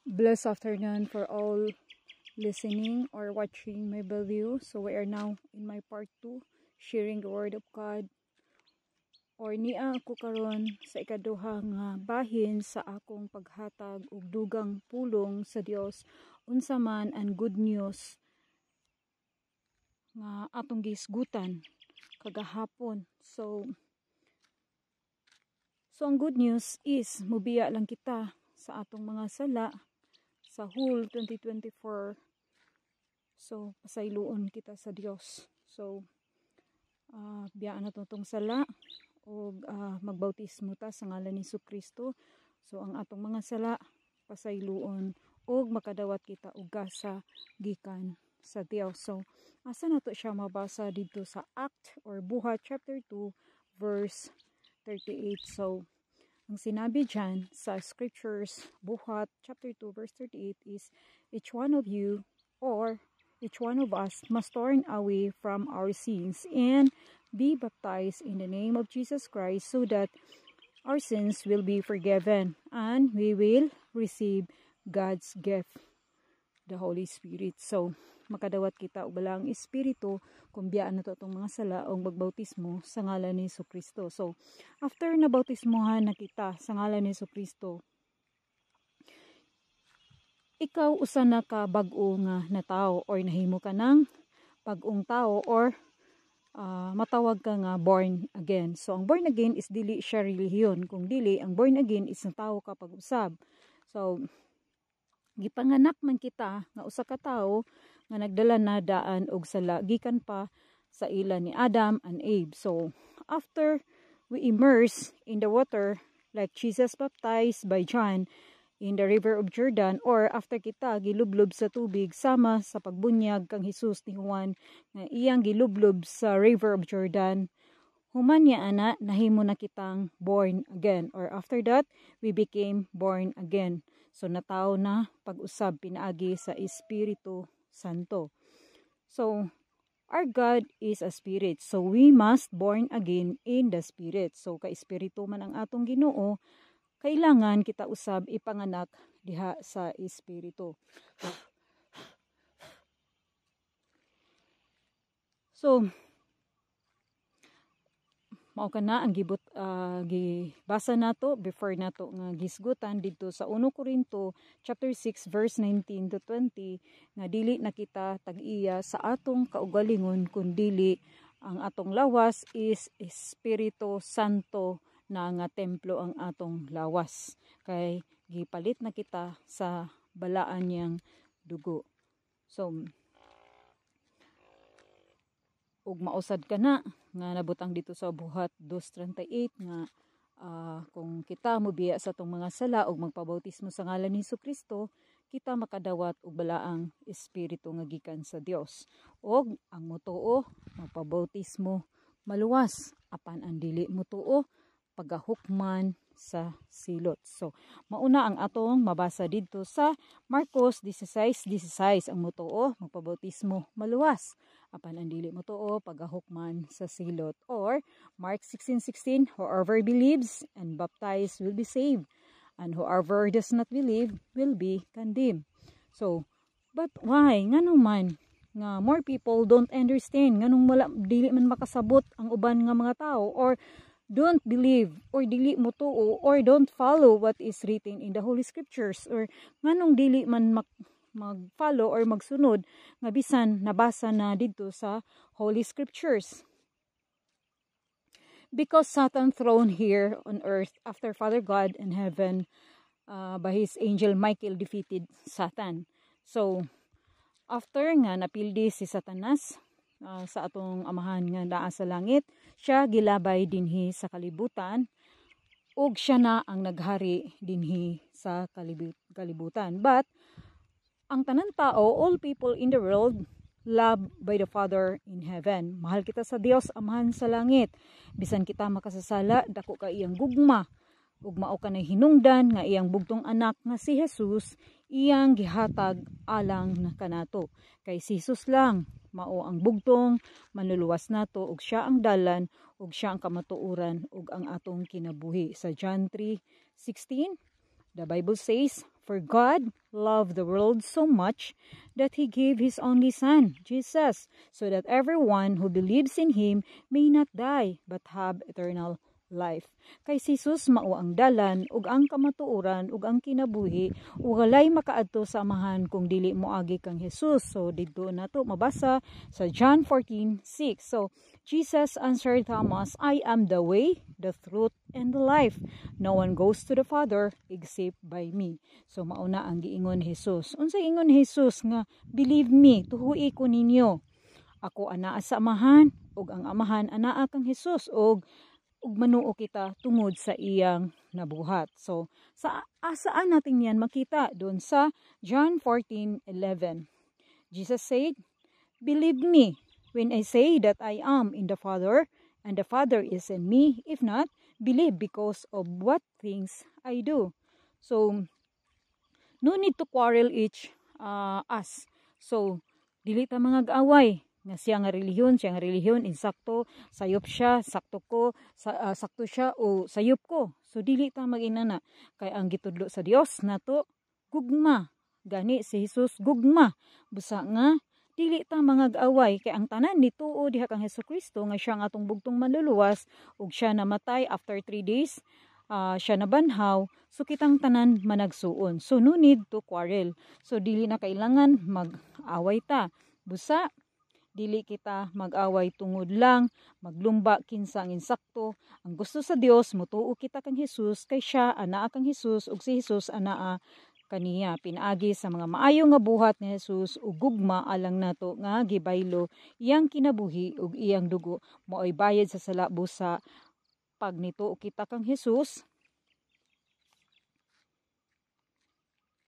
Blessed afternoon for all listening or watching my video. So we are now in my part 2, sharing the word of God. Or niya ako karon sa ikaduha nga bahin sa akong paghatag og dugang pulong sa Dios unsa man ang good news nga atong gisgutan kagahapon. So ang good news is mubiya lang kita sa atong mga sala sa whole 2024. So pasayloon kita sa Dios. So biyaan na tong sala o magbautismo ta sa ngalan ni Jesucristo. So ang atong mga sala pasayloon o makadawat kita og gasa gikan sa Dios. So asa nato siya mabasa dito sa Act or Buhat chapter 2 verse 38. So ang sinabi dyan sa scriptures, Buhat chapter 2 verse 38 is, each one of you or each one of us must turn away from our sins and be baptized in the name of Jesus Christ so that our sins will be forgiven and we will receive God's gift, the Holy Spirit. So makadawat kita og balang espiritu kung biyaan nato itong mga sala o magbautismo sa ngalan ni Jesucristo. So after na bautismohan na kita sa ngalan ni Jesucristo, ikaw usa na ka bag-o nga na tao or nahimo ka ng bag-ong tao or matawag ka nga born again. So ang born again is dili siya relihiyon. Kung dili, ang born again is na tao ka pag-usab. So gipanganak man kita nga usa ka tawo nga nagdala na daan og sala gikan pa sa ila ni Adam and Eve. So after we immerse in the water like Jesus baptized by John in the river of Jordan, or after kita gilublob sa tubig sama sa pagbunyag kang Hesus ni Juan nga iyang gilublob sa river of Jordan, human niya ana nahimo na kitang born again, or after that we became born again. So nataw na pag-usab pinaagi sa Espiritu Santo. So our God is a spirit, so we must born again in the spirit. So ka espiritu man ang atong Ginoo, kailangan kita usab ipanganak diha sa espiritu. So mao kana ang gibasa nato before nato nga gisgutan dito sa 1 Corinto chapter 6 verse 19 to 20 nga dili na kita tag-iya sa atong kaugalingon kundili ang atong lawas is Espiritu Santo na nga templo ang atong lawas, kay gipalit na kita sa balaan niyang dugo. So ug mausad ka na nga nabutang dito sa Buhat 2:38 nga kung kita mobiya sa tong mga sala ug magpabautismo sa ngalan ni Jesucristo, kita makadawat og balaang espiritu nga gikan sa Dios. Og ang mutuo magpabautismo maluwas, apan ang dili mutuo pagahukman sa silot. So mauna ang atong mabasa dito sa Marcos 16:16, ang mutuo magpabautismo maluwas, apan ang dili mutuo pagahukman sa silot. Or Mark 16:16, whoever believes and baptized will be saved, and whoever does not believe will be condemned. So but why nganong man nga more people don't understand, nganong wala dili man makasabot ang uban nga mga tao, or don't believe or dili mo tuo or don't follow what is written in the Holy Scriptures, or nganong dili man mag-follow or magsunod nga bisan nabasa na dito sa Holy Scriptures? Because Satan thrown here on earth after Father God in heaven by his angel Michael defeated Satan. So after nga napildi si Satanas sa atong amahan nga naa sa langit, siya gilabay dinhi sa kalibutan ug siya na ang naghari dinhi sa kalibutan. But ang tanan tao, all people in the world, loved by the Father in heaven. Mahal kita sa Dios amahan sa langit. Bisan kita makasasala, dako ka iyang gugma ug mao kanay hinungdan nga iyang bugtong anak nga si Jesus iyang gihatag alang na kanato. Kay si Jesus lang mao ang bugtong manluluwas nato, ug siya ang dalan, ug siya ang kamatuoran ug ang atong kinabuhi. Sa John 3:16, the Bible says, For God loved the world so much that he gave his only Son, Jesus, so that everyone who believes in him may not die but have eternal life. Kay si Jesus mao ang dalan ug ang kamatuoran ug ang kinabuhi ug walay makaadto sa Amahan kung dili moagi kang Jesus. So didto nato mabasa sa John 14:6. So Jesus answered Thomas, I am the way, the truth, and the life. No one goes to the Father except by me. So mauna ang giingon ni Jesus. Unsay ingon ni Jesus nga believe me, tuhui ko ninyo. Ako anaa sa Amahan ug ang Amahan anaa kang Jesus ug manuo kita tungod sa iyang nabuhat. So, saan natin yan makita? Doon sa John 14:11. Jesus said, believe me when I say that I am in the Father and the Father is in me. If not, believe because of what things I do. So, no need to quarrel each us. So, dili ta mga gaaway. Nga siya nga relihiyon, insakto, sayop siya, sakto ko, sakto siya, o sayop ko. So, dili ta mag-inana. Kay ang gitudlo sa Dios nato gugma. Gani si Jesus gugma. Busa nga, dili ta mga gaaway. Kay ang tanan ni tuo diha kang Hesukristo, nga siya nga atong bugtong manluluwas, ug siya namatay after 3 days, siya nabanhaw, so kitang tanan managsuon. So, no need to quarrel. So, dili na kailangan mag-away ta. Busa, dili kita mag-away tungod lang, maglumba kinsa ang insakto. Ang gusto sa Dios, mutuo kita kang Jesus, kay siya anaa kang Jesus, ug si Jesus anaa kaniya. Pinaagi sa mga maayo nga buhat ni Jesus, ug gugma alang nato nga gibaylo iyang kinabuhi ug iyang dugo, mao'y bayad sa sala busa. Pag nituo kita kang Jesus,